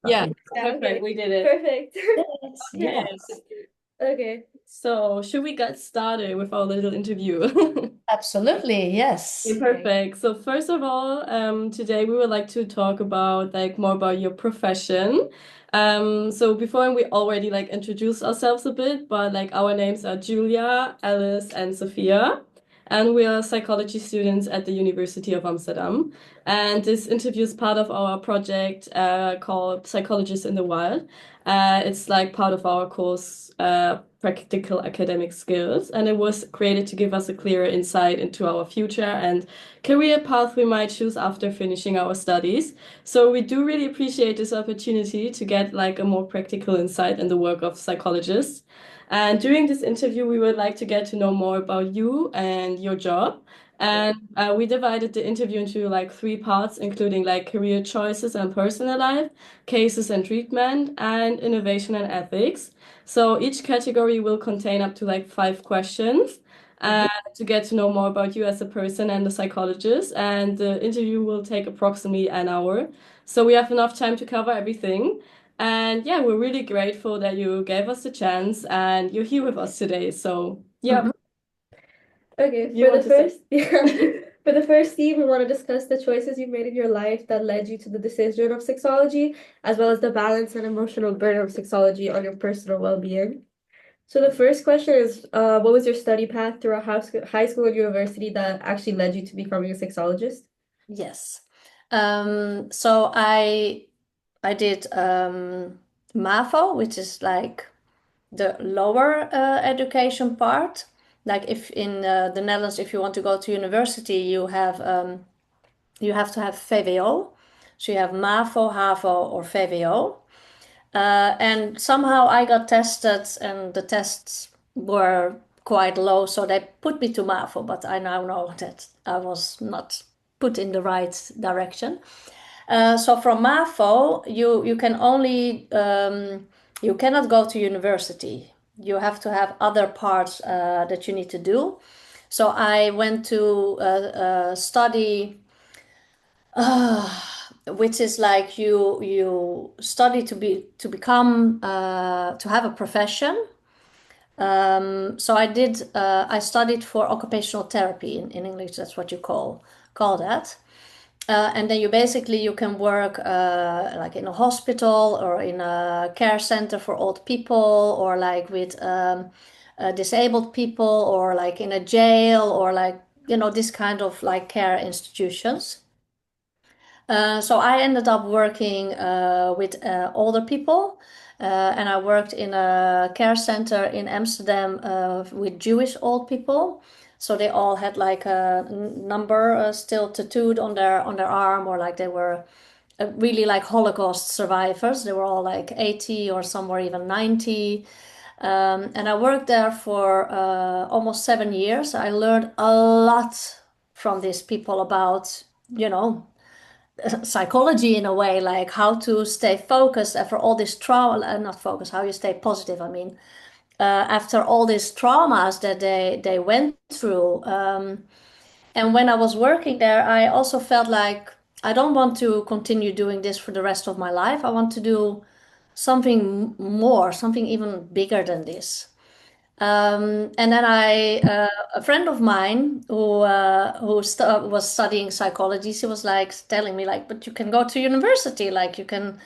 Yeah, Yeah, perfect. okay. We did it. Perfect. Yes, Okay. yes. Okay. So, should we get started with our little interview? Absolutely, Okay, yes. Okay. perfect. So first of all, today we would like to talk about like more about your profession. So before we already like introduce ourselves a bit, but like our names are Julia, Alice, and Sophia, and we are psychology students at the University of Amsterdam. And this interview is part of our project called Psychologist in the Wild. It's like part of our course, Practical Academic Skills, and it was created to give us a clearer insight into our future and career path we might choose after finishing our studies. So we do really appreciate this opportunity to get like a more practical insight in the work of psychologists. And during this interview, we would like to get to know more about you and your job. And we divided the interview into like three parts, including like career choices and personal life, cases and treatment, and innovation and ethics. So each category will contain up to like 5 questions Mhm. to get to know more about you as a person and a psychologist. And the interview will take approximately an hour. So we have enough time to cover everything. And yeah, we're really grateful that you gave us the chance and you're here with us today. So yeah, Mhm. Okay, you want to say? yeah, for the first theme, we want to discuss the choices you've made in your life that led you to the decision of sexology, as well as the balance and emotional burden of sexology on your personal well-being. So the first question is, what was your study path throughout high school and university that actually led you to becoming a sexologist? Yes. So I did MAVO, which is like the lower education part. Like if in the Netherlands, if you want to go to university, you have to have VWO. So you have MAVO, HAVO, or VWO. And somehow I got tested, and the tests were quite low, so they put me to MAVO. But I now know that I was not put in the right direction. So from MAVO, you can only you cannot go to university. You have to have other parts that you need to do. So I went to study, which is like you study to become to have a profession. So I studied for occupational therapy in English. That's what you call that. And then you can work like in a hospital or in a care center for old people, or like with disabled people, or like in a jail, or like this kind of like care institutions. So I ended up working with older people, and I worked in a care center in Amsterdam with Jewish old people. So they all had like a number still tattooed on their arm, or like they were really like Holocaust survivors. They were all like 80, or some were even 90. And I worked there for almost 7 years. I learned a lot from these people about, you know, psychology in a way, like how to stay focused after all this trauma, not focused, how you stay positive. I mean, after all these traumas that they went through. And when I was working there, I also felt like I don't want to continue doing this for the rest of my life. I want to do something more, something even bigger than this. And then a friend of mine who was studying psychology, she was like telling me like, but you can go to university, like you can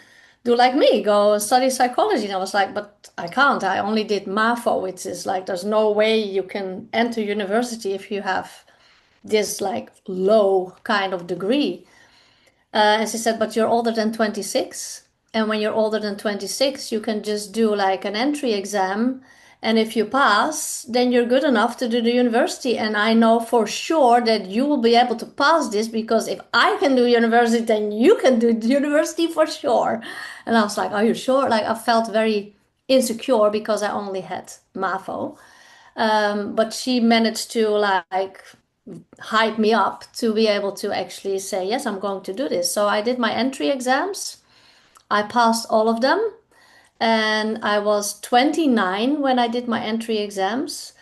do like me, go study psychology. And I was like, but I can't. I only did MAFO, which is like, there's no way you can enter university if you have this like low kind of degree. And she said, but you're older than 26. And when you're older than 26, you can just do like an entry exam. And if you pass, then you're good enough to do the university. And I know for sure that you will be able to pass this, because if I can do university, then you can do the university for sure. And I was like, are you sure? Like I felt very insecure because I only had MAFO. But she managed to like hype me up to be able to actually say, yes, I'm going to do this. So I did my entry exams. I passed all of them. And I was 29 when I did my entry exams.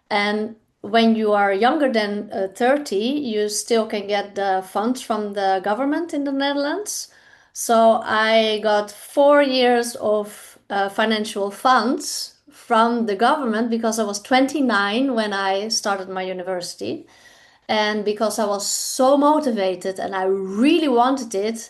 And when you are younger than 30, you still can get the funds from the government in the Netherlands. So I got 4 years of financial funds from the government because I was 29 when I started my university. And because I was so motivated and I really wanted it,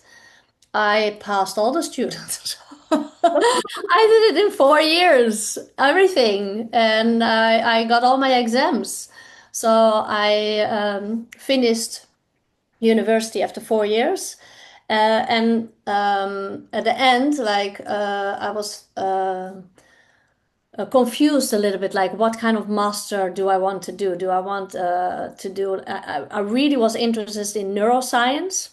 I passed all the students. I did it in 4 years, everything. And I got all my exams. So I finished university after 4 years. And at the end, like I was confused a little bit, like what kind of master do I want to do? Do I want to do? I really was interested in neuroscience.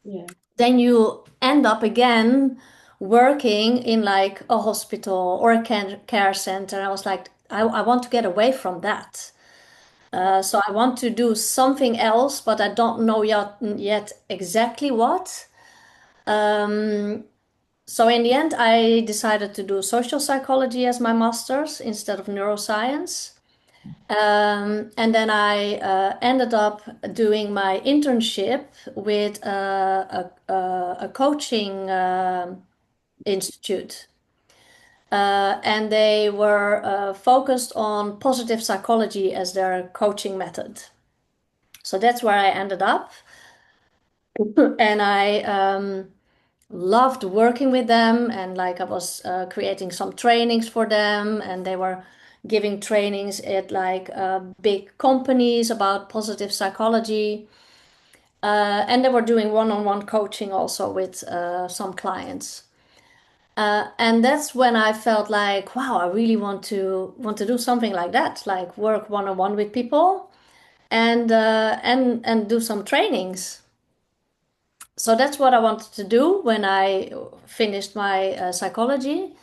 Yeah. Then you end up again working in like a hospital or a care center. I was like, I want to get away from that. So I want to do something else, but I don't know yet exactly what. Um, so in the end, I decided to do social psychology as my master's instead of neuroscience. And then I ended up doing my internship with a coaching institute. And they were focused on positive psychology as their coaching method. So that's where I ended up. And I loved working with them. And like I was creating some trainings for them, and they were giving trainings at like big companies about positive psychology. And they were doing one-on-one coaching also with some clients. And that's when I felt like, wow, I really want to do something like that, like work one-on-one with people and do some trainings. So that's what I wanted to do when I finished my psychology.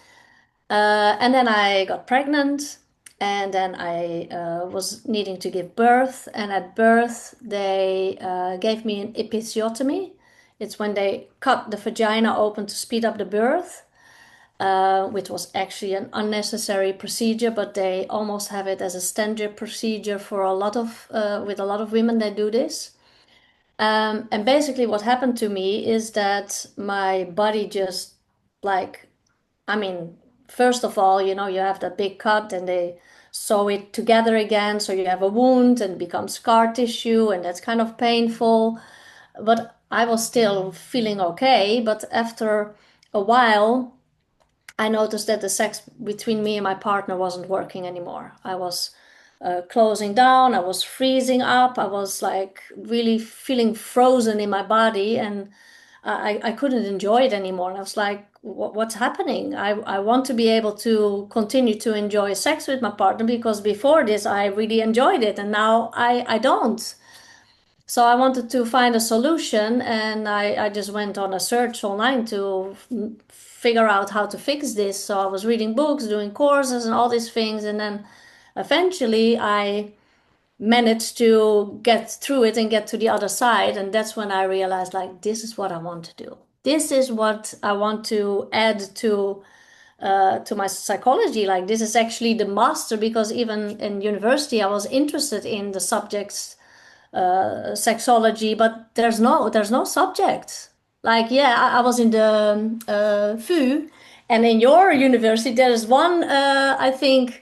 And then I got pregnant, and then I was needing to give birth. And at birth, they gave me an episiotomy. It's when they cut the vagina open to speed up the birth, which was actually an unnecessary procedure, but they almost have it as a standard procedure for a lot of with a lot of women that do this. And basically, what happened to me is that my body just like, I mean, first of all, you have that big cut and they sew it together again. So you have a wound and becomes scar tissue, and that's kind of painful. But I was still feeling okay. But after a while, I noticed that the sex between me and my partner wasn't working anymore. I was closing down, I was freezing up, I was like really feeling frozen in my body, and I couldn't enjoy it anymore. And I was like, what's happening? I want to be able to continue to enjoy sex with my partner because before this I really enjoyed it, and now I don't. So I wanted to find a solution, and I just went on a search online to figure out how to fix this. So I was reading books, doing courses, and all these things. And then eventually I managed to get through it and get to the other side. And that's when I realized, like, this is what I want to do. This is what I want to add to my psychology. Like, this is actually the master, because even in university, I was interested in the subjects sexology, but there's no subject. Like, yeah, I was in the VU, and in your university there is one, I think,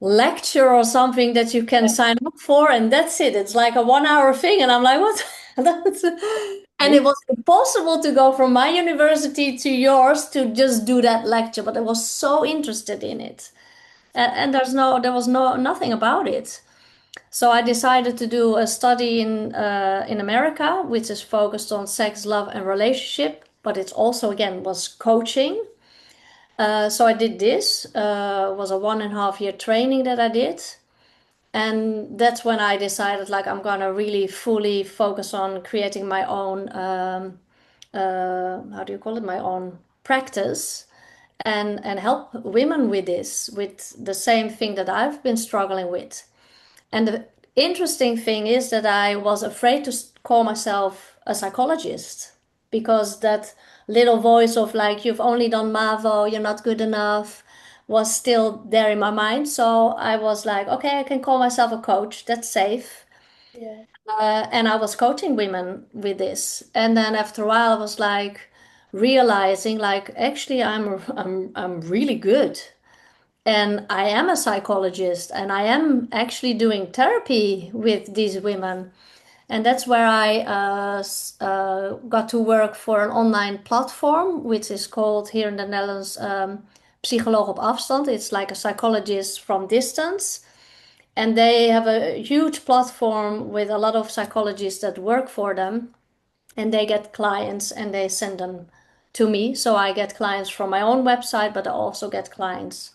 lecture or something that you can sign up for, and that's it. It's like a 1 hour thing, and I'm like, what? That's- and it was impossible to go from my university to yours to just do that lecture, but I was so interested in it, and there was nothing about it. So I decided to do a study in America, which is focused on sex, love, and relationship, but it's also again was coaching. So I did this. Was a 1.5 year training that I did, and that's when I decided like I'm gonna really fully focus on creating my own how do you call it, my own practice, and help women with this, with the same thing that I've been struggling with. And the interesting thing is that I was afraid to call myself a psychologist, because that little voice of like, you've only done MAVO, you're not good enough, was still there in my mind. So I was like, okay, I can call myself a coach. That's safe. Yeah. And I was coaching women with this. And then after a while, I was like, realizing like actually I'm really good. And I am a psychologist and I am actually doing therapy with these women. And that's where I got to work for an online platform, which is called here in the Netherlands Psycholoog op afstand. It's like a psychologist from distance. And they have a huge platform with a lot of psychologists that work for them. And they get clients and they send them to me. So I get clients from my own website, but I also get clients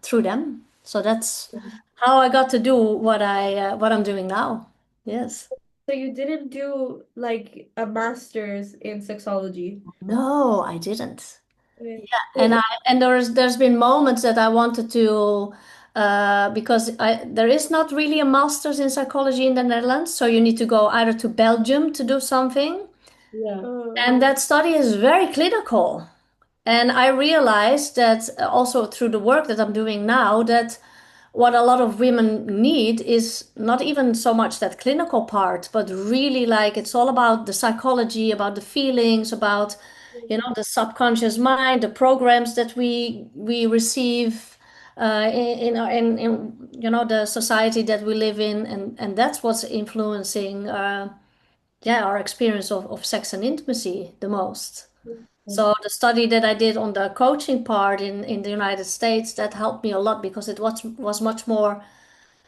through them. So that's how I got to do what I'm doing now. Yes. So you didn't do like a master's in sexology. No, I didn't. Okay. And So, there's been moments that I wanted to because there is not really a master's in psychology in the Netherlands, so you need to go either to Belgium to do something, Yeah. and that study is very clinical. And I realized that also through the work that I'm doing now, that what a lot of women need is not even so much that clinical part, but really like it's all about the psychology, about the feelings, about the subconscious mind, the programs that we receive in the society that we live in, and that's what's influencing our experience of sex and intimacy the most. So the study that I did on the coaching part in the United States, that helped me a lot because it was much more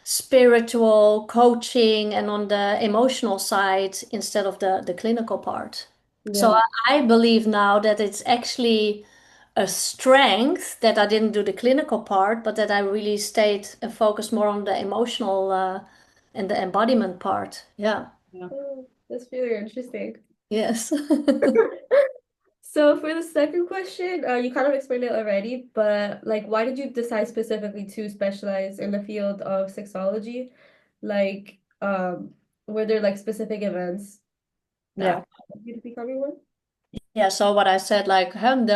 spiritual coaching and on the emotional side instead of the clinical part. So Yeah. I believe now that it's actually a strength that I didn't do the clinical part, but that I really stayed and focused more on the emotional and the embodiment part. Yeah. Yeah. that's really interesting. Yes. So for the second question, you kind of explained it already, but like, why did you decide specifically to specialize in the field of sexology? Like, were there like specific events that Yeah. led you to becoming one? Yeah, so what I said, like having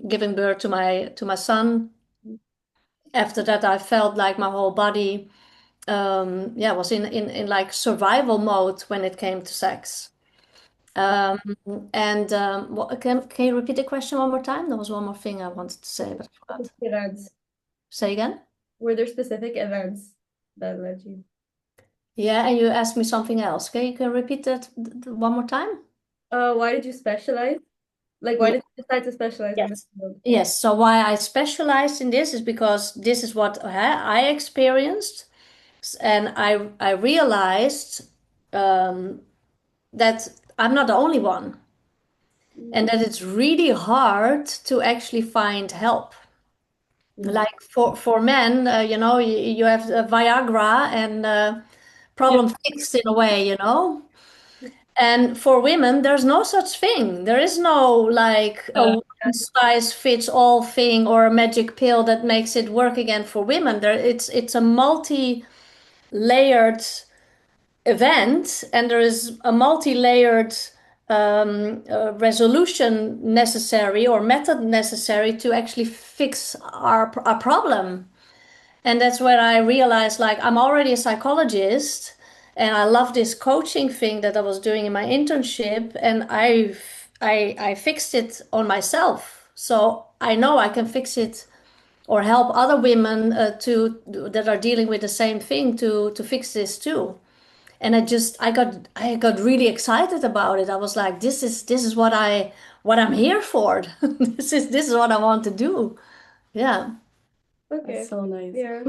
giving birth to my son, after that I felt like my whole body was in like survival mode when it came to sex. Um, and can you repeat the question one more time? There was one more thing I wanted to say, but I forgot. Specific events. Say again? Were there specific events that led you? Yeah, and you asked me something else. Okay, you can repeat that one more time? Why did you specialize? Like, why Yeah. did you decide to specialize in this Yes. field? Yes. So why I specialized in this is because this is what I experienced, and I realized that I'm not the only one, and that it's really hard to actually find help. Yeah. Like for men, you have Viagra and Yeah. problem fixed in a way, And for women, there's no such thing. There is no like a Uh, one size fits all thing or a magic pill that makes it work again for women. It's a multi-layered event, and there is a multi-layered resolution necessary or method necessary to actually fix our problem. And that's where I realized like I'm already a psychologist and I love this coaching thing that I was doing in my internship, and I fixed it on myself. So I know I can fix it or help other women to that are dealing with the same thing to fix this too. And I got really excited about it. I was like, this is what I'm here for. This is what I want to do. Yeah. that's Okay. so nice. Yeah.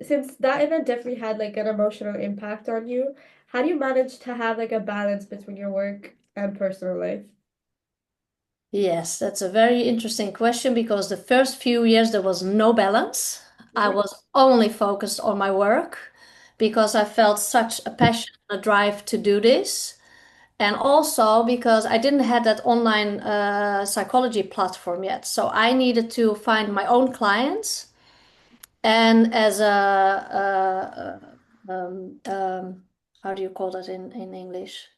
Since that event definitely had like an emotional impact on you, how do you manage to have like a balance between your work and personal life? Yes, that's a very interesting question because the first few years there was no balance. I Mhm. was only focused on my work because I felt such a passion, a drive to do this. And also because I didn't have that online psychology platform yet. So I needed to find my own clients. And as how do you call that in English?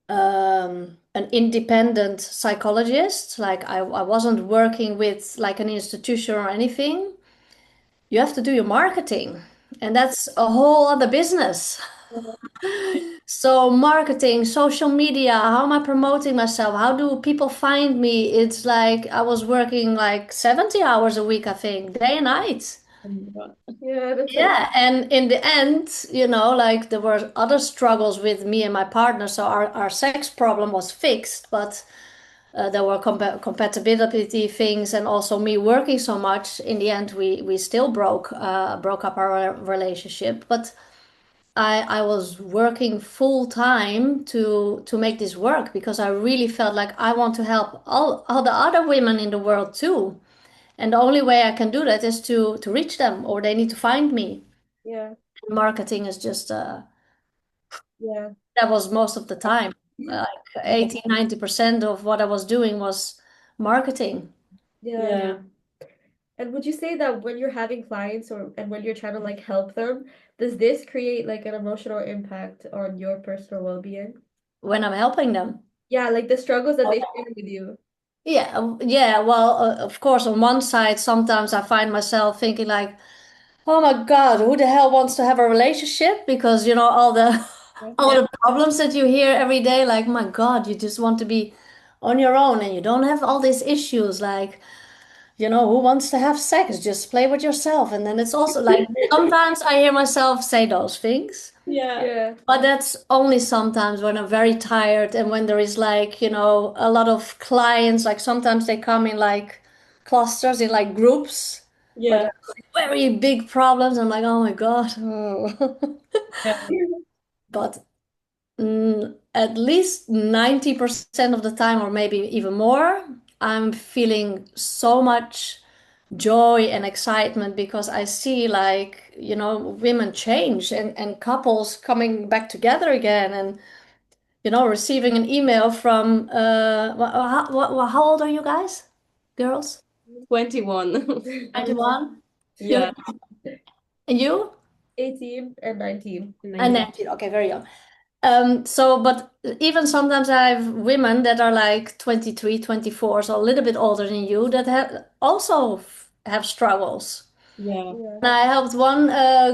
An independent psychologist. Like I wasn't working with like an institution or anything. You have to do your marketing, and that's a whole other business. So marketing, social media, how am I promoting myself? How do people find me? It's like I was working like 70 hours a week, I think, day and night. Oh my God. Yeah, that's a lot. Yeah, and in the end, like there were other struggles with me and my partner. So our sex problem was fixed, but there were compatibility things, and also me working so much. In the end, we still broke up our relationship. But I was working full time to make this work because I really felt like I want to help all the other women in the world too. And the only way I can do that is to reach them, or they need to find me. Yeah, Marketing is just yeah, that was most of the time. Like 80, 90% of what I was doing was marketing. yeah. Yeah. And would you say that when you're having clients or and when you're trying to like help them, does this create like an emotional impact on your personal well-being? When I'm helping them. Yeah, like the struggles that they share with you. Yeah, yeah. Well, of course, on one side, sometimes I find myself thinking like, "Oh my God, who the hell wants to have a relationship?" Because all the Yeah, all the problems that you hear every day, like, my God, you just want to be on your own and you don't have all these issues. Like, who wants to have sex? Just play with yourself. And then it's also like sometimes I hear myself say those things. Yeah. yeah, But that's only sometimes when I'm very tired and when there is like, a lot of clients, like sometimes they come in like clusters, in like groups where Yeah. there's very big problems. I'm like, oh my God. Oh. Yeah. But at least 90% of the time, or maybe even more, I'm feeling so much joy and excitement because I see like, women change and couples coming back together again, and receiving an email from how old are you guys? Girls? 21. 21? Yeah. And you? 18 and 19. And 19. Okay, very young. But even sometimes I have women that are like 23, 24, so a little bit older than you, that have also have struggles. Yeah. Yeah. And I helped one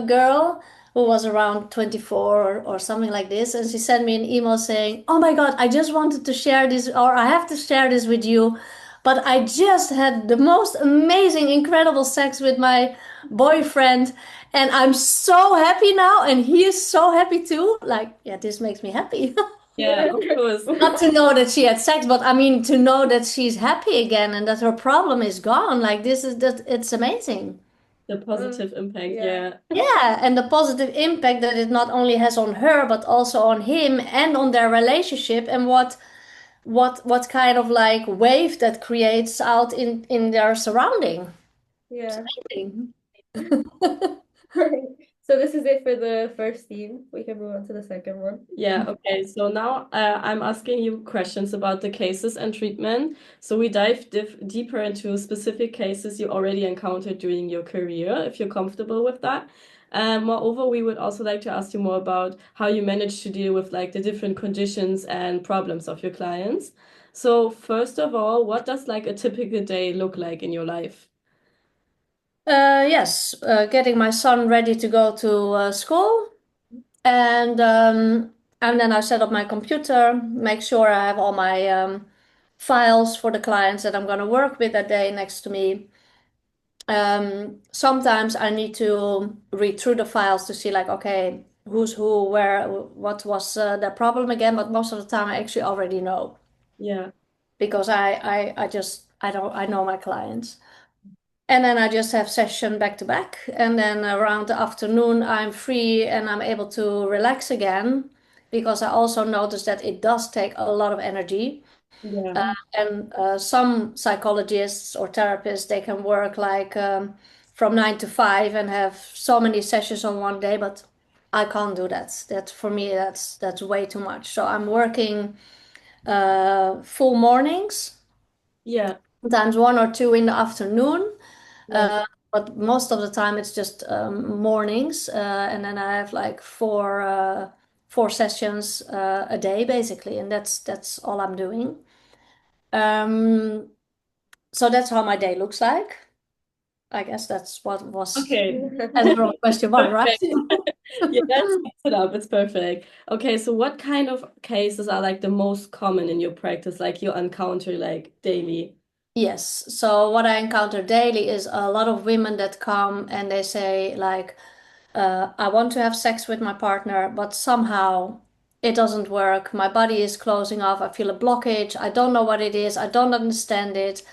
girl who was around 24 or something like this, and she sent me an email saying, "Oh my God, I just wanted to share this, or I have to share this with you, but I just had the most amazing, incredible sex with my boyfriend, and I'm so happy now, and he is so happy too." Like, yeah, this makes me happy. Yeah, of course. Not to know that she had sex, but I mean to know that she's happy again and that her problem is gone. Like, this is that it's amazing. The Uh, positive impact. yeah. Yeah. Yeah, and the positive impact that it not only has on her, but also on him and on their relationship, and what kind of like wave that creates out in their surrounding. Yeah. Amazing. So this is it for the first theme. We can move on to the second one. Yeah, okay. So now I'm asking you questions about the cases and treatment. So we dive deeper into specific cases you already encountered during your career, if you're comfortable with that. Moreover, we would also like to ask you more about how you manage to deal with like the different conditions and problems of your clients. So first of all, what does like a typical day look like in your life? Yes, getting my son ready to go to school, and then I set up my computer, make sure I have all my files for the clients that I'm going to work with that day next to me. Sometimes I need to read through the files to see like, okay, who's who, where, what was the problem again. But most of the time, I actually already know Yeah, because I just I know my clients, and then I just have session back to back, and then around the afternoon I'm free and I'm able to relax again because I also notice that it does take a lot of energy. yeah, And some psychologists or therapists, they can work like from 9 to 5 and have so many sessions on one day, but I can't do that. That for me, that's way too much. So I'm working full mornings, yeah, sometimes one or two in the afternoon, yeah, uh, but most of the time it's just mornings, and then I have like four sessions a day basically, and that's all I'm doing. Um, So that's how my day looks like. I guess that's what was Okay. answer of question one, right? Perfect. Yeah, that's it up. It's perfect. Okay, so what kind of cases are like the most common in your practice, like you encounter like daily? Yes. So what I encounter daily is a lot of women that come and they say like, I want to have sex with my partner, but somehow it doesn't work. My body is closing off. I feel a blockage. I don't know what it is. I don't understand it.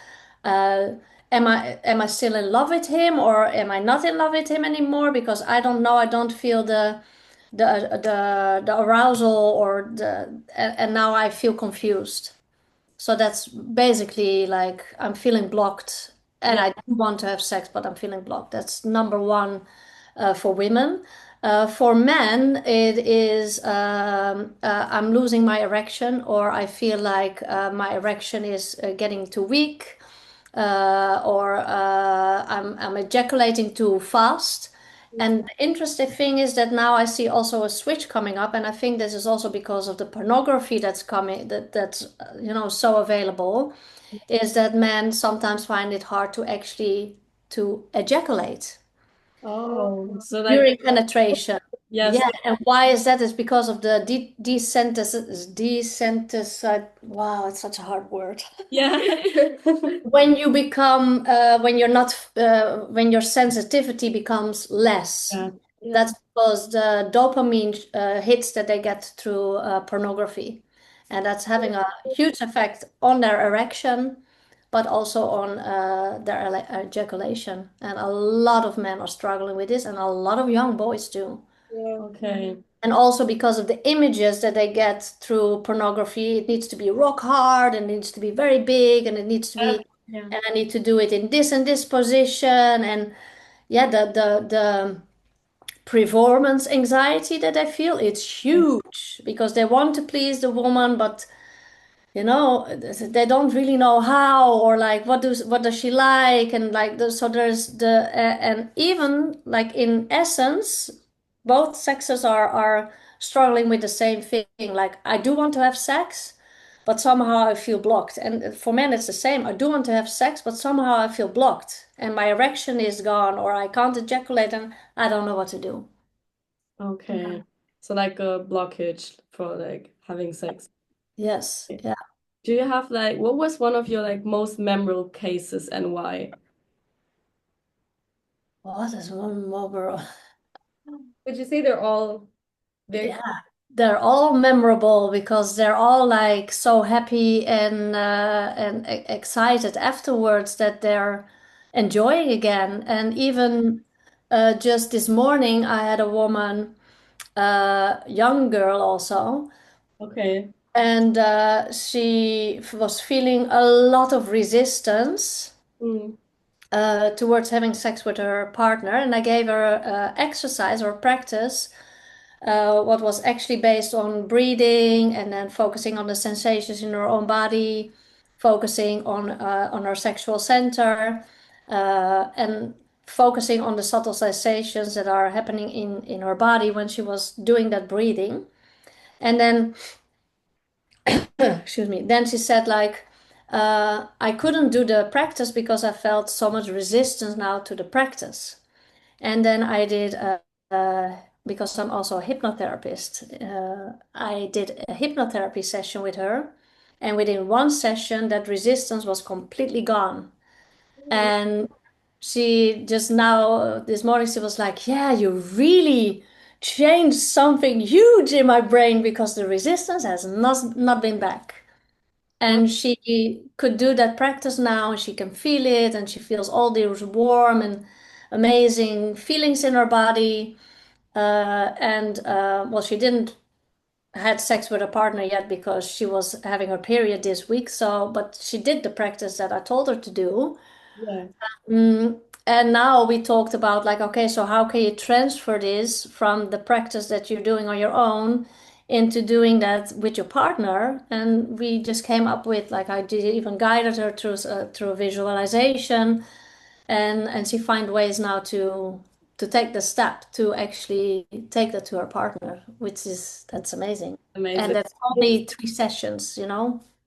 Uh, am I still in love with him or am I not in love with him anymore? Because I don't know. I don't feel the arousal or and now I feel confused. So that's basically like I'm feeling blocked and Yeah. I do want to have sex, but I'm feeling blocked. That's number one for women. For men, it is I'm losing my erection, or I feel like my erection is getting too weak, or I'm ejaculating too fast. And the interesting thing is that now I see also a switch coming up, and I think this is also because of the pornography that's coming, that's so available, is that men sometimes find it hard to actually to ejaculate Oh, so like during penetration. yes, Yeah, and why is that? Is because of the desensitize. Wow, it's such a hard word. yeah. When you become when you're not when your sensitivity becomes less, Yeah. Yeah. that's because the dopamine hits that they get through pornography, and that's having a huge effect on their erection but also on their ejaculation, and a lot of men are struggling with this and a lot of young boys do. Yeah. Okay. And also because of the images that they get through pornography, it needs to be rock hard and it needs to be very big and it needs to Yeah. be, Yeah. and I need to do it in this and this position. And yeah, the performance anxiety that I feel, it's huge because they want to please the woman, but they don't really know how, or like what does she like, and like so there's and even like in essence both sexes are struggling with the same thing, like I do want to have sex but somehow I feel blocked, and for men it's the same. I do want to have sex but somehow I feel blocked and my erection is gone or I can't ejaculate and I don't know what to do. Okay. So like a blockage for like having sex. Yes, yeah. Do you have like what was one of your like most memorable cases and why? What is one more? Would you say they're all very Yeah, they're all memorable because they're all like so happy and excited afterwards that they're enjoying again. And even just this morning, I had a woman, young girl also, Okay. and she was feeling a lot of resistance Mm. towards having sex with her partner, and I gave her exercise or practice what was actually based on breathing and then focusing on the sensations in her own body, focusing on her sexual center, and focusing on the subtle sensations that are happening in her body when she was doing that breathing. And then, excuse me, then she said like, I couldn't do the practice because I felt so much resistance now to the practice. And then I did, because I'm also a hypnotherapist, I did a hypnotherapy session with her. And within one session, that resistance was completely gone. And she just now, this morning, she was like, yeah, you really changed something huge in my brain because the resistance has not been back. wow. And she could do that practice now, and she can feel it, and she feels all these warm and amazing feelings in her body. And well, she didn't had sex with her partner yet because she was having her period this week. So, but she did the practice that I told her to do. Yeah. And now we talked about like, okay, so how can you transfer this from the practice that you're doing on your own into doing that with your partner? And we just came up with like I did even guided her through visualization, and she find ways now to take the step to actually take that to her partner, which is that's amazing. And Amazing. that's only 3 sessions,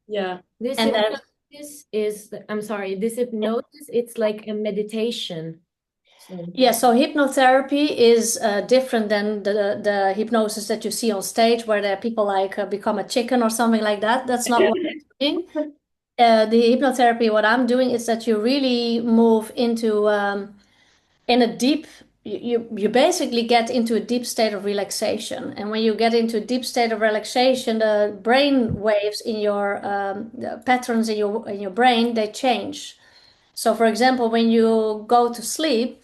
Yeah. This and there's hypnosis is, I'm sorry, this hypnosis, it's like a meditation. So, Yeah, so hypnotherapy is different than the hypnosis that you see on stage, where there are people like become a chicken or something like that. That's not what I'm doing. The hypnotherapy, what I'm doing is that you really move into in a deep. You basically get into a deep state of relaxation, and when you get into a deep state of relaxation, the brain waves in your the patterns in your brain, they change. So, for example, when you go to sleep,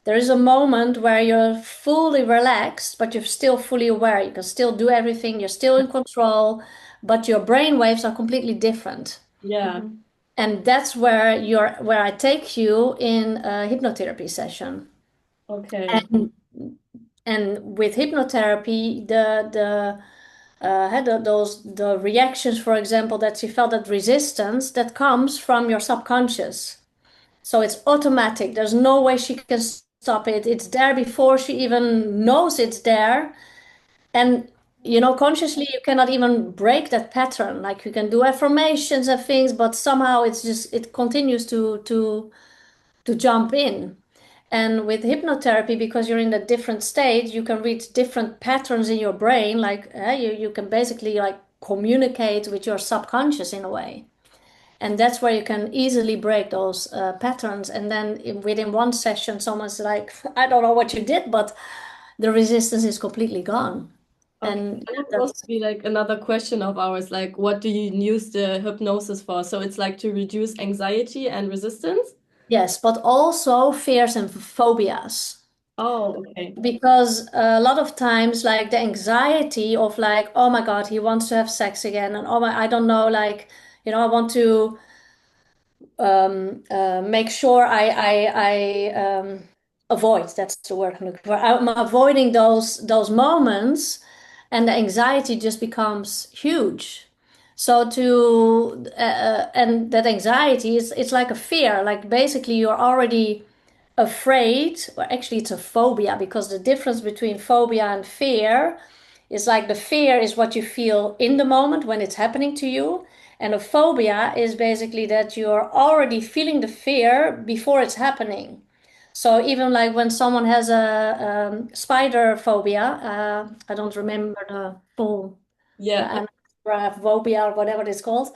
there is a moment where you're fully relaxed, but you're still fully aware. You can still do everything, you're still in control, but your brain waves are completely different. yeah, Mhm. And that's where I take you in a hypnotherapy session. okay. And with hypnotherapy, the reactions, for example, that she felt, that resistance that comes from your subconscious. So it's automatic. There's no way she can stop it. It's there before she even knows it's there. And consciously you cannot even break that pattern. Like, you can do affirmations and things, but somehow it continues to jump in. And with hypnotherapy, because you're in a different state, you can read different patterns in your brain. Like, you can basically like communicate with your subconscious in a way. And that's where you can easily break those patterns. And then within one session, someone's like, I don't know what you did, but the resistance is completely gone. Okay, And that yeah, was supposed to be like another question of ours, like what do you use the hypnosis for? So it's like to reduce anxiety and resistance? yes, but also fears and phobias. Oh, okay. Because a lot of times, like the anxiety of like, oh my God, he wants to have sex again, and oh my, I don't know, like, I want to make sure I avoid. That's the word I'm looking for. I'm avoiding those moments, and the anxiety just becomes huge. So and that anxiety is, it's like a fear. Like, basically you're already afraid, or actually it's a phobia, because the difference between phobia and fear is, like, the fear is what you feel in the moment when it's happening to you, and a phobia is basically that you're already feeling the fear before it's happening. So even like when someone has a spider phobia, I don't remember the full Yeah, phobia or whatever it's called.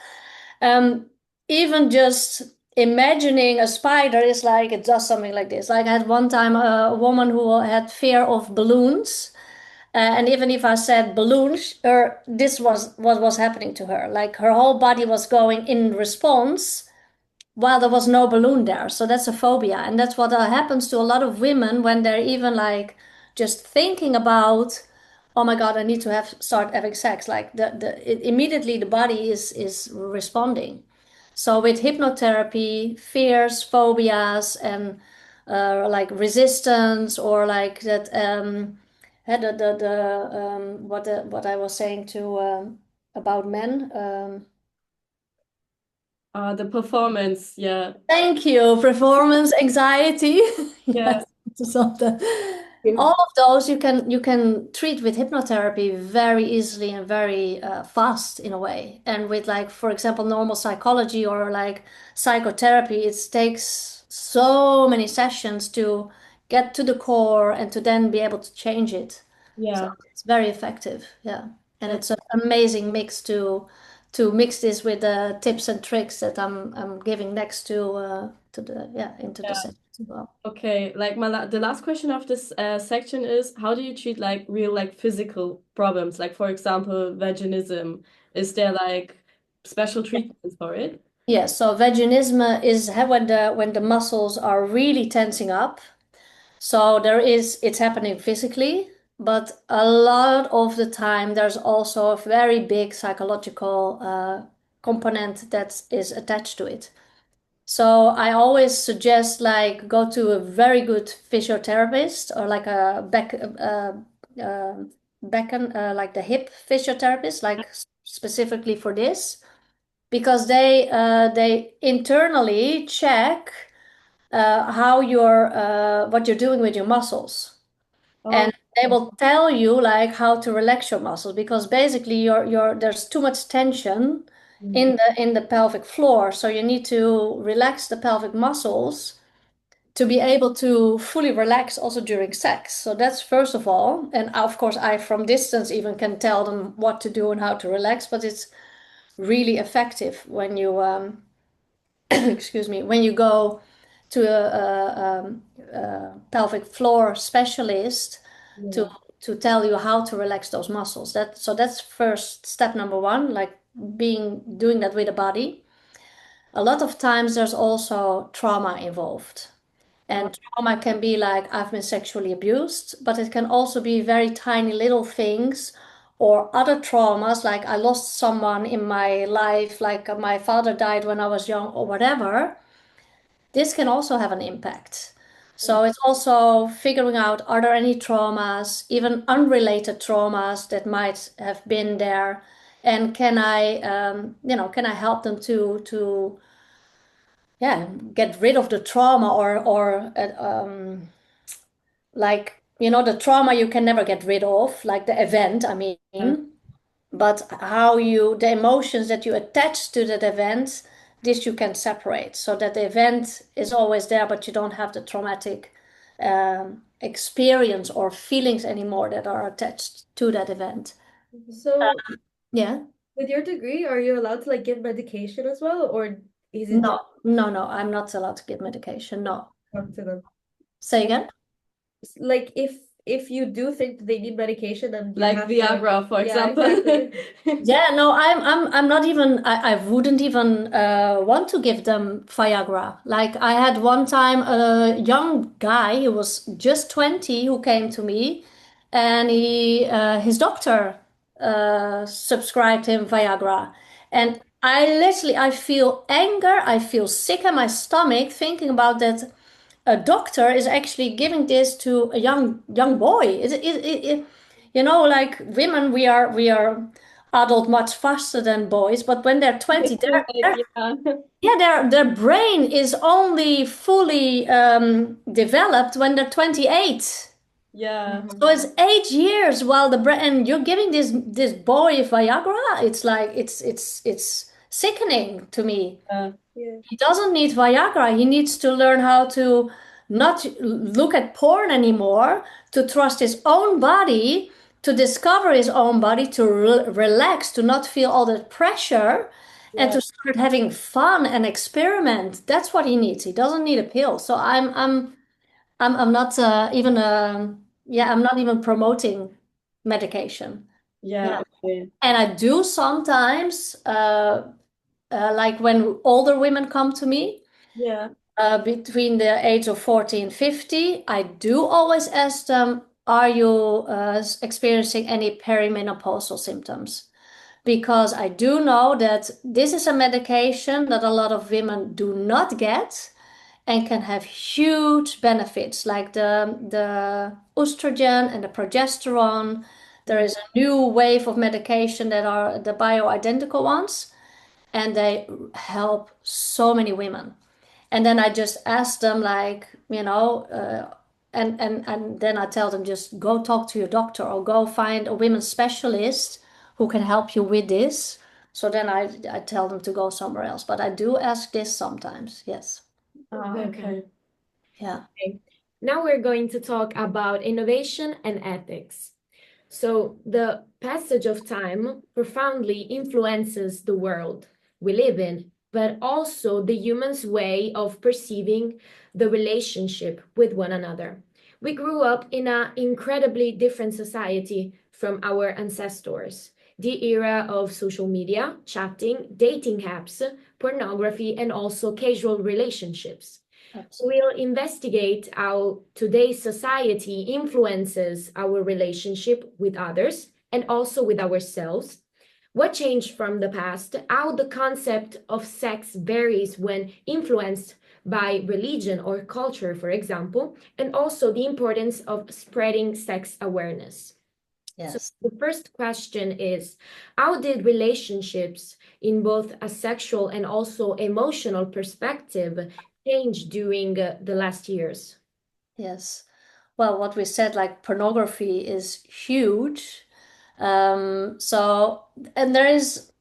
Um, Even just imagining a spider is like, it does something like this. Like, I had one time a woman who had fear of balloons. And even if I said balloons, this was what was happening to her. Like, her whole body was going in response while there was no balloon there. So that's a phobia. And that's what happens to a lot of women when they're even like just thinking about, oh my God, I need to start having sex. Like, immediately the body is responding. So with hypnotherapy, fears, phobias, and like resistance, or like that, what I was saying to about men. the performance, yeah. Thank you. Performance anxiety. Yes, Yes, something. Yeah. All of those you can treat with hypnotherapy very easily and very fast in a way. And with, like, for example, normal psychology or like psychotherapy, it takes so many sessions to get to the core and to then be able to change it. So yeah. it's very effective. Yeah. And That, it's an amazing mix to mix this with the tips and tricks that I'm giving next to the yeah into the yeah. sessions as well. Okay, like the last question of this section is how do you treat like real like physical problems? Like for example, vaginism. Is there like special treatments for it? Yeah, so vaginism is when the muscles are really tensing up. So it's happening physically, but a lot of the time there's also a very big psychological component that is attached to it. So I always suggest, like, go to a very good physiotherapist, or like a like the hip physiotherapist, like specifically for this, because they internally check how what you're doing with your muscles, Oh, and they will tell you like how to relax your muscles, because basically there's too much tension mm, in the pelvic floor, so you need to relax the pelvic muscles to be able to fully relax also during sex. So that's first of all. And of course, I from distance even can tell them what to do and how to relax, but it's really effective when you, excuse me, when you go to a pelvic floor specialist to Yeah. to tell you how to relax those muscles. That's first step number one, like doing that with the body. A lot of times there's also trauma involved. Uh, And trauma can be like I've been sexually abused, but it can also be very tiny little things or other traumas, like I lost someone in my life, like my father died when I was young or whatever. This can also have an impact. So it's also figuring out, are there any traumas, even unrelated traumas that might have been there, and can I help them to yeah, get rid of the trauma or like, the trauma you can never get rid of, like the event, I Yeah. mean, but the emotions that you attach to that event, this you can separate so that the event is always there, but you don't have the traumatic experience or feelings anymore that are attached to that event. So Yeah. with your degree, are you allowed to like give medication as well, or is it just No, no, no, I'm not allowed to give medication. No. talk to them? Say again? Like if you do think that they need medication, then you Like have to. Viagra, for Yeah, example. exactly. Yeah, no, I'm not even, I wouldn't even want to give them Viagra. Like I had one time a young guy who was just 20 who came to me, and his doctor subscribed him Viagra. And I feel anger, I feel sick in my stomach thinking about that a doctor is actually giving this to a young boy. Like women, we are adult much faster than boys, but when they're 20, Like, yeah. yeah, their brain is only fully developed when they're 28. Yeah. So Mhm. it's 8 years while the brain, and you're giving this boy Viagra. It's like it's sickening to me. Yeah. Yeah. He doesn't need Viagra. He needs to learn how to not look at porn anymore, to trust his own body, to discover his own body, to relax, to not feel all that pressure, and Yeah. to start having fun and experiment. That's what he needs. He doesn't need a pill. So I'm not even yeah, I'm not even promoting medication. Yeah. Yeah, Okay. and I do sometimes. Like when older women come to me Yeah. between the age of 40 and 50, I do always ask them, are you experiencing any perimenopausal symptoms? Because I do know that this is a medication that a lot of women do not get and can have huge benefits, like the estrogen and the progesterone. There is a new wave of medication that are the bioidentical ones, and they help so many women. And then I just ask them, like, and then I tell them, just go talk to your doctor or go find a women's specialist who can help you with this. So then I tell them to go somewhere else, but I do ask this sometimes. Yes. Okay. Okay. Yeah. Okay. Now we're going to talk about innovation and ethics. So, the passage of time profoundly influences the world we live in, but also the human's way of perceiving the relationship with one another. We grew up in an incredibly different society from our ancestors. The era of social media, chatting, dating apps, pornography, and also casual relationships. Absolutely. We'll investigate how today's society influences our relationship with others and also with ourselves. What changed from the past, how the concept of sex varies when influenced by religion or culture, for example, and also the importance of spreading sex awareness. So, Yes. the first question is, how did relationships in both a sexual and also emotional perspective change during the last years? Yes. Well, what we said, like pornography is huge. So, and there's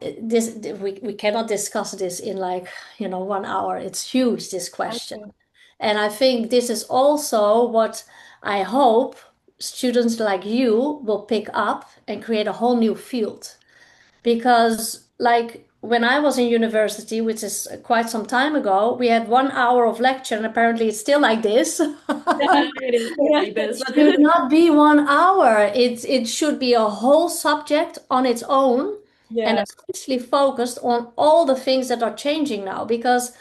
we cannot discuss this in like, 1 hour. It's huge, this question. Okay. And I think this is also what I hope students like you will pick up and create a whole new field. Because, like, when I was in university, which is quite some time ago, we had 1 hour of lecture, and apparently it's still like this. Yeah, it is like this. It should not be 1 hour. It should be a whole subject on its own and Yeah. especially focused on all the things that are changing now. Because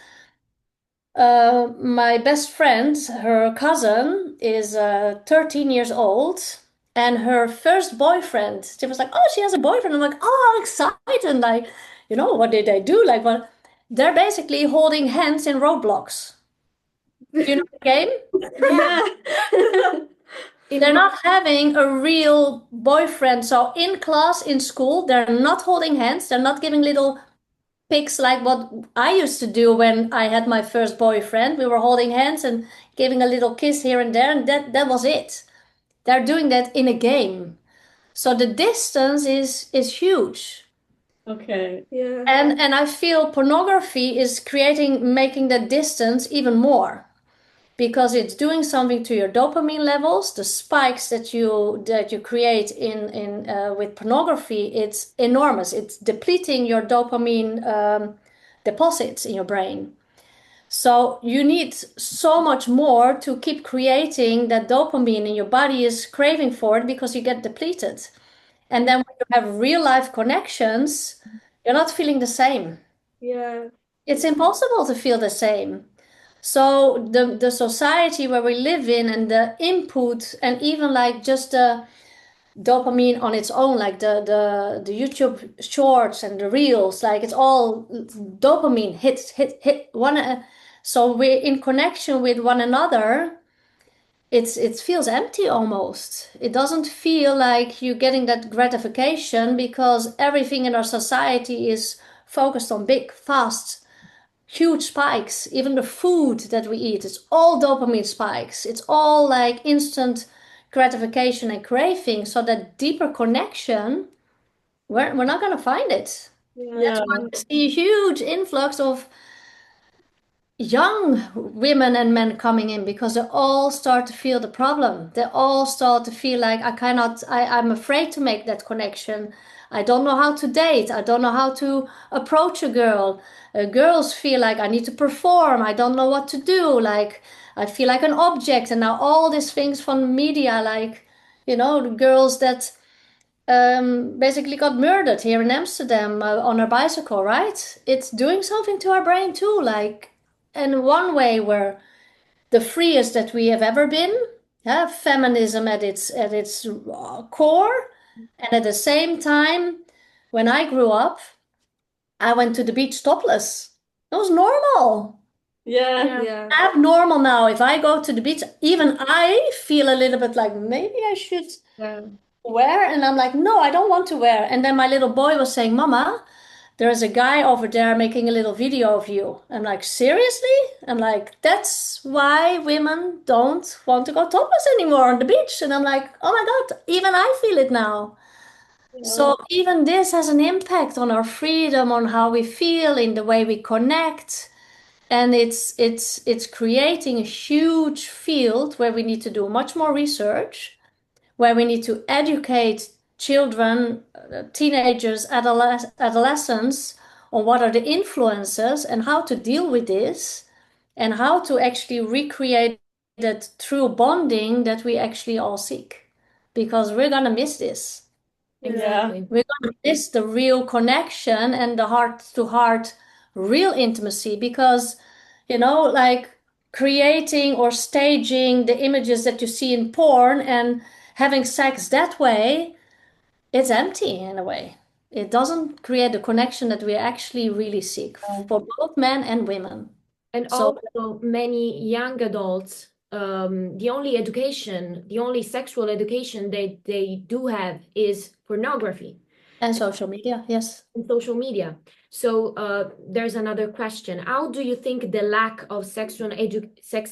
my best friend, her cousin, is 13 years old, and her first boyfriend, she was like, "Oh, she has a boyfriend." I'm like, "Oh, how exciting!" Like, what did they do? Like, what? They're basically holding hands in Roblox. Do you know the game? Yeah. They're not having a real boyfriend. So in class, in school, they're not holding hands. They're not giving little pics like what I used to do when I had my first boyfriend. We were holding hands and giving a little kiss here and there, and that was it. They're doing that in a game. So the distance is huge. Okay. Yeah. And I feel pornography is making that distance even more, because it's doing something to your dopamine levels. The spikes that you create in with pornography, it's enormous. It's depleting your dopamine deposits in your brain. So you need so much more to keep creating that dopamine, and your body is craving for it because you get depleted. And then when you have real life connections, you're not feeling the same. Yeah. It's impossible to feel the same. So the society where we live in, and the input, and even like just the dopamine on its own, like the YouTube shorts and the reels, like it's all dopamine hit one. So we're in connection with one another. It feels empty almost. It doesn't feel like you're getting that gratification, because everything in our society is focused on big, fast, huge spikes. Even the food that we eat, it's all dopamine spikes. It's all like instant gratification and craving. So that deeper connection, we're not going to find it. Yeah. That's Yeah. why we see a huge influx of young women and men coming in, because they all start to feel the problem. They all start to feel like, I'm afraid to make that connection. I don't know how to date. I don't know how to approach a girl. Girls feel like, I need to perform. I don't know what to do. Like, I feel like an object. And now all these things from media, like, the girls that basically got murdered here in Amsterdam on her bicycle, right? It's doing something to our brain too. Like, in one way, we're the freest that we have ever been. Yeah, feminism at its core, and at the same time, when I grew up, I went to the beach topless. It was normal. Yeah. Yeah. Yeah. Abnormal now. If I go to the beach, even I feel a little bit like maybe I should Yeah. wear, and I'm like, no, I don't want to wear. And then my little boy was saying, Mama, there's a guy over there making a little video of you. I'm like, seriously? I'm like, that's why women don't want to go topless anymore on the beach. And I'm like, oh my God, even I feel it now. So even this has an impact on our freedom, on how we feel, in the way we connect. And it's creating a huge field where we need to do much more research, where we need to educate children, teenagers, adolescents on what are the influences and how to deal with this, and how to actually recreate that true bonding that we actually all seek. Because we're going to miss this. Exactly. We're going to miss the real connection and the heart to heart, real intimacy, because, like creating or staging the images that you see in porn and having sex that way, it's empty in a way. It doesn't create the connection that we actually really seek for both men and women. And So, also, many young adults, the only sexual education they do have is pornography and social media, yes. and social media. So there's another question. How do you think the lack of sex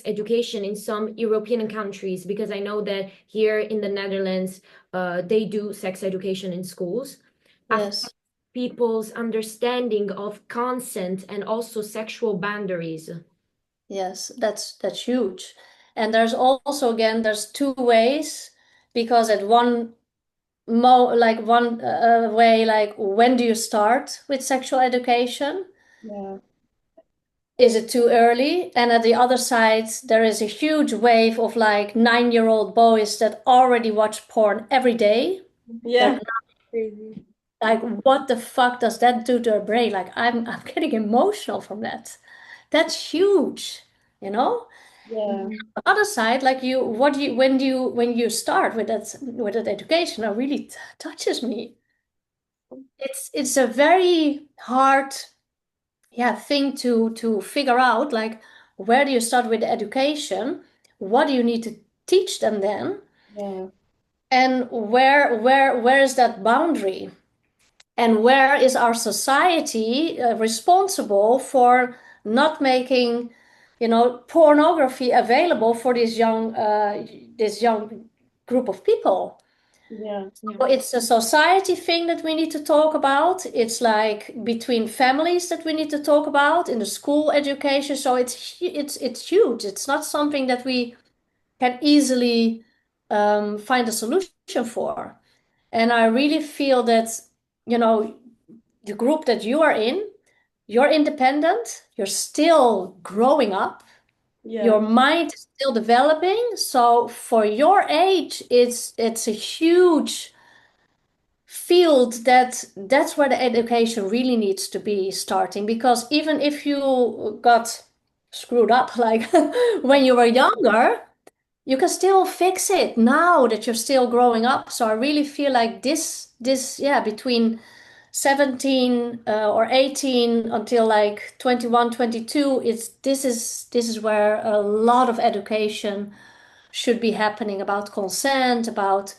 education in some European countries, because I know that here in the Netherlands, they do sex education in schools, Yes. people's understanding of consent and also sexual boundaries. Yes, that's huge. And there's also again there's two ways because at one way, like when do you start with sexual education? Yeah. Is it too early? And at the other side, there is a huge wave of like 9-year-old boys that already watch porn every day. Yeah. That Crazy. like what the fuck does that do to their brain? Like I'm getting emotional from that. That's huge, you know? Yeah. Mhm. The other side, like you, what do you when you start with that education, it really touches me. It's a very hard, yeah, thing to figure out. Like, where do you start with education? What do you need to teach them then? Yeah. And where is that boundary? And where is our society responsible for not making, pornography available for this young group of people? Yeah. Yeah. So it's a society thing that we need to talk about. It's like between families that we need to talk about in the school education. So it's huge. It's not something that we can easily find a solution for. And I really feel that, you know, the group that you are in, you're independent, you're still growing up, your Yeah. mind is still developing. So for your age, it's a huge field that's where the education really needs to be starting, because even if you got screwed up like when you were younger, you can still fix it now that you're still growing up. So I really feel like this yeah, between 17 or 18 until like 21, 22, this is where a lot of education should be happening about consent, about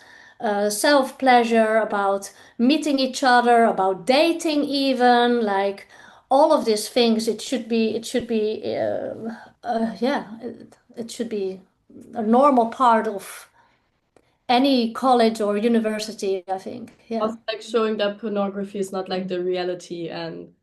self-pleasure, about meeting each other, about dating even, like all of these things. It should be a normal part of any college or university, I think. Yeah. Also, like showing that pornography is not like the reality and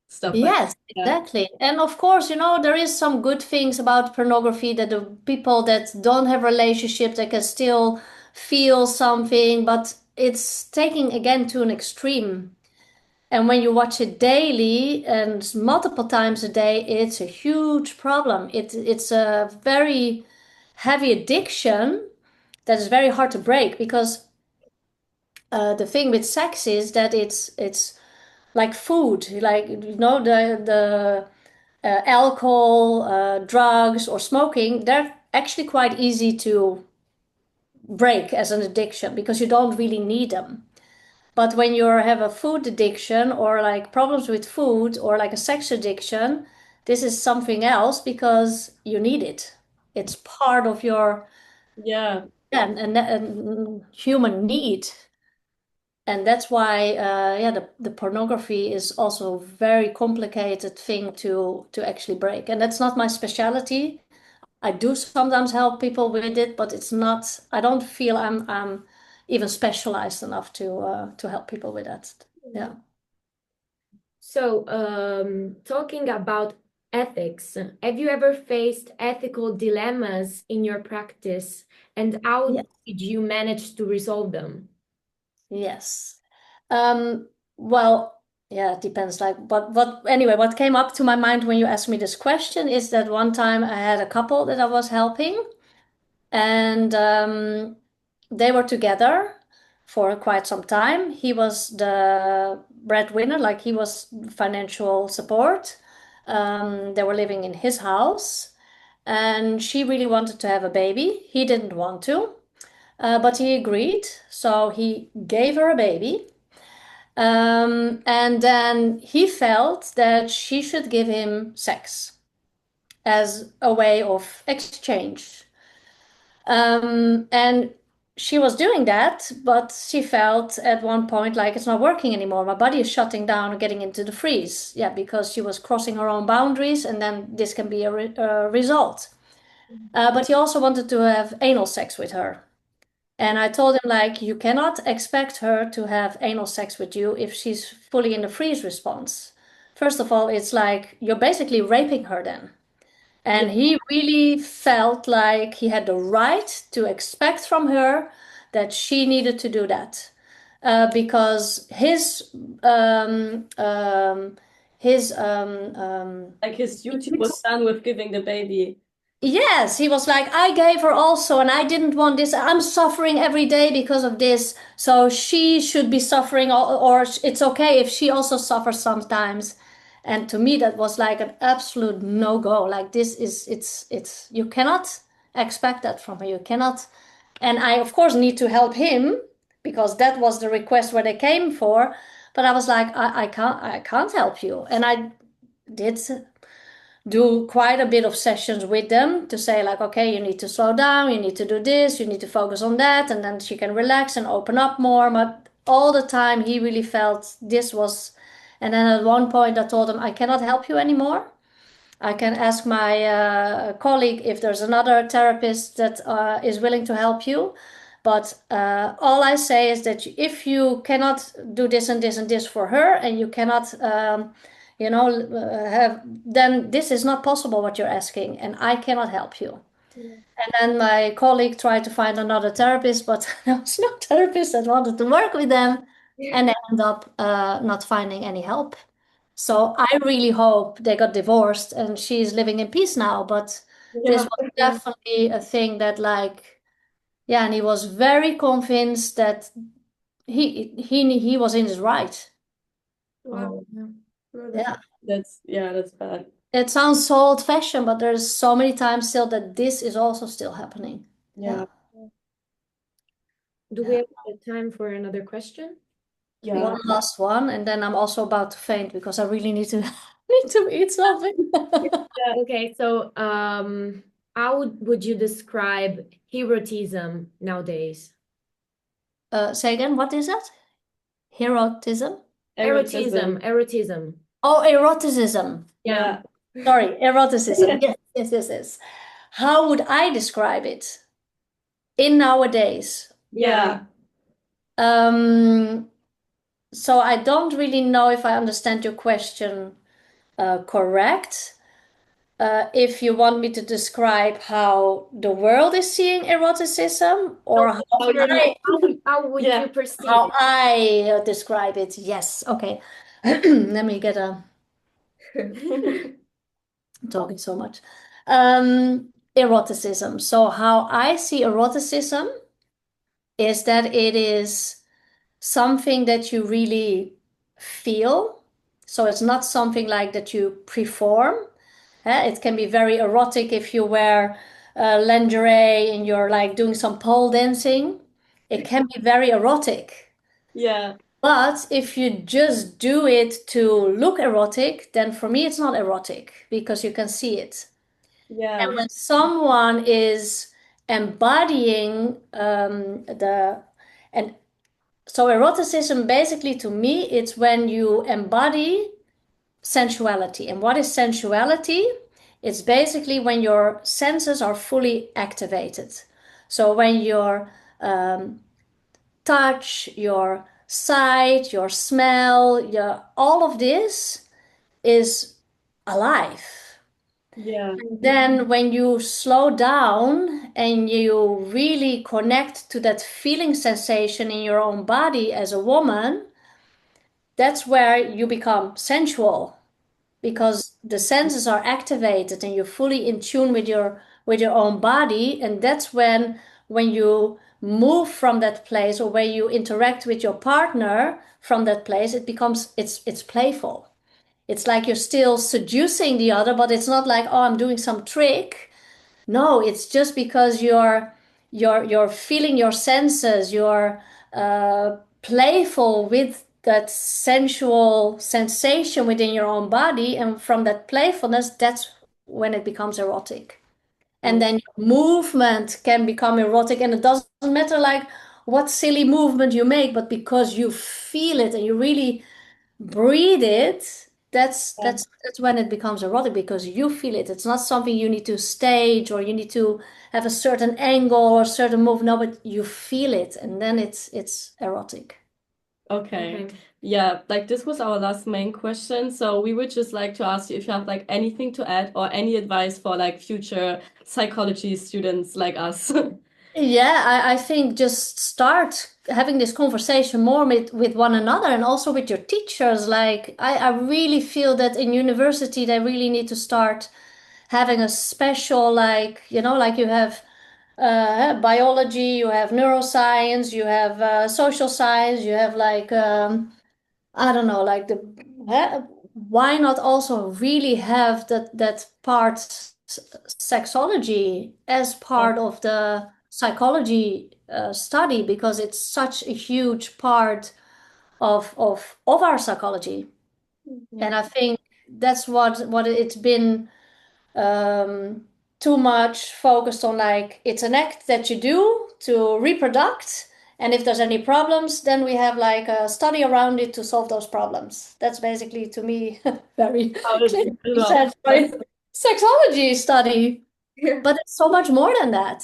stuff like Yes, that. exactly. And of course, there is some good things about pornography, that the people that don't have relationships, they can still feel something, but it's taking again to an extreme. And when you watch it daily and multiple times a day, it's a huge problem. It's a very heavy addiction that is very hard to break, because the thing with sex is that it's like food, like the alcohol, drugs, or smoking. They're actually quite easy to break as an addiction because you don't really need them. But when you have a food addiction, or like problems with food, or like a sex addiction, this is something else because you need it. It's part of your, Yeah. yeah, and human need. And that's why yeah, the pornography is also a very complicated thing to actually break. And that's not my specialty. I do sometimes help people with it, but it's not, I don't feel I'm even specialized enough to help people with that. Yeah. So, talking about ethics, have you ever faced ethical dilemmas in your practice, and how Yeah. did you manage to resolve them? Yes. Well, yeah, it depends. Like, anyway, what came up to my mind when you asked me this question is that one time I had a couple that I was helping, and they were together for quite some time. He was the breadwinner, like he was financial support. They were living in his house, and she really wanted to have a baby. He didn't want to, but he agreed. So he gave her a baby. And then he felt that she should give him sex as a way of exchange. And she was doing that, but she felt at one point like it's not working anymore. My body is shutting down and getting into the freeze. Yeah, because she was crossing her own boundaries, and then this can be a result. But he also wanted to have anal sex with her. And I told him, like, you cannot expect her to have anal sex with you if she's fully in the freeze response. First of all, it's like you're basically raping her then. Yeah. And he really felt like he had the right to expect from her that she needed to do that. Because um, um, his Like his duty was done with giving the baby. yes, he was like, I gave her also, and I didn't want this. I'm suffering every day because of this. So she should be suffering, or it's okay if she also suffers sometimes. And to me, that was like an absolute no-go. Like this is, you cannot expect that from her. You cannot. And I, of course, need to help him because that was the request where they came for. But I was like, I can't help you. And I did do quite a bit of sessions with them to say like, okay, you need to slow down, you need to do this, you need to focus on that, and then she can relax and open up more. But all the time he really felt this was, and then at one point I told him, I cannot help you anymore. I can ask my colleague if there's another therapist that is willing to help you. But all I say is that if you cannot do this and this and this for her, and you cannot, have, then this is not possible what you're asking, and I cannot help you. Yeah. And then my colleague tried to find another therapist, but there was no therapist that wanted to work with them, and they ended up not finding any help. So I really hope they got divorced and she's living in peace now. But this Yeah. was definitely a thing that, like, yeah, and he was very convinced that he was in his right. Wow. Oh, No, Yeah. that's bad. It sounds so old-fashioned, but there's so many times still that this is also still happening. Yeah. Do we Yeah. have time for another question? Yeah. One last one, and then I'm also about to faint because I really need to need to eat something. Okay, so how would you describe erotism nowadays? Say again, what is that? Erotism? Erotism. Erotism. Oh, eroticism. Yeah. Yeah. Sorry, eroticism. Yes, yes, yes, yes. How would I describe it in nowadays? Yeah. Um, so I don't really know if I understand your question correct. If you want me to describe how the world is seeing eroticism or No, how How you I, how would Yeah. you perceive how it? I describe it. Yes, okay. Let me get a I'm talking so much. Eroticism. So how I see eroticism is that it is something that you really feel. So it's not something like that you perform. It can be very erotic if you wear lingerie and you're like doing some pole dancing. It can be very erotic. Yeah. But if you just do it to look erotic, then for me it's not erotic because you can see it. And Yeah. when someone is embodying and so eroticism basically to me, it's when you embody sensuality. And what is sensuality? It's basically when your senses are fully activated. So when your touch, your sight, your smell, all of this is alive. Yeah. Then when you slow down and you really connect to that feeling sensation in your own body as a woman, that's where you become sensual because the senses are activated and you're fully in tune with your own body, and that's when you move from that place or when you interact with your partner from that place, it becomes it's playful. It's like you're still seducing the other, but it's not like, oh, I'm doing some trick. No, it's just because you're feeling your senses, you're playful with that sensual sensation within your own body, and from that playfulness, that's when it becomes erotic. And Oh, then your movement can become erotic, and it doesn't matter like what silly movement you make, but because you feel it and you really breathe it, that's when it becomes erotic because you feel it. It's not something you need to stage or you need to have a certain angle or a certain move. No, but you feel it, and then it's erotic. Okay. Okay. Yeah, like this was our last main question. So we would just like to ask you if you have like anything to add or any advice for like future psychology students like us. Yeah, I think just start having this conversation more with one another and also with your teachers. Like, I really feel that in university, they really need to start having a special, like, like you have biology, you have neuroscience, you have social science, you have like, I don't know, like why not also really have that part sexology as part of the psychology study because it's such a huge part of our psychology. And I think that's what it's been um, too much focused on, like it's an act that you do to reproduct, and if there's any problems then we have like a study around it to solve those problems. That's basically to me very How it clearly develops. said by sexology study, Yeah. but it's so much more than that.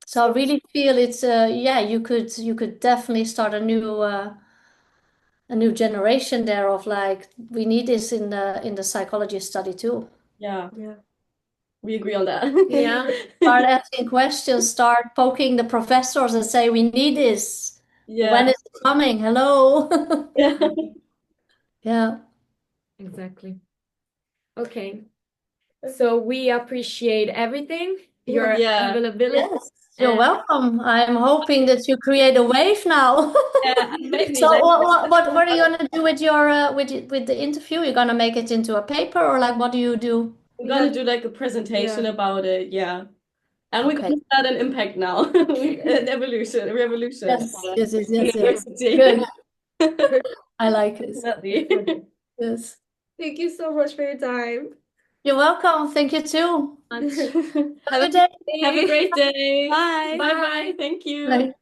So I So really feel it's yeah, you could definitely start a new generation there of like we need this in the psychology study too. Yeah, yeah. we agree on that. Yeah. Start asking questions, start poking the professors and say, we need this. Yeah. When is it coming? Hello. Yeah. Yeah. Exactly. Okay. So we appreciate everything, Yeah. your Yeah. availability. Yes. You're welcome. I'm hoping that you create a wave now. Yeah, maybe So like what are you gonna do with your with the interview? You're gonna make it into a paper or like what do you do? we're We gonna have do like a presentation yeah. about it. Yeah. And we're Okay. gonna start an impact now. An evolution, a revolution Yes, for yes, yes, yes, yes. university. Good. I like this. Definitely. Yes. Thank you so much for your time. You're welcome. Thank you too. Much. Have a good day. Have a great day. Bye. Bye bye. Thank Bye. you.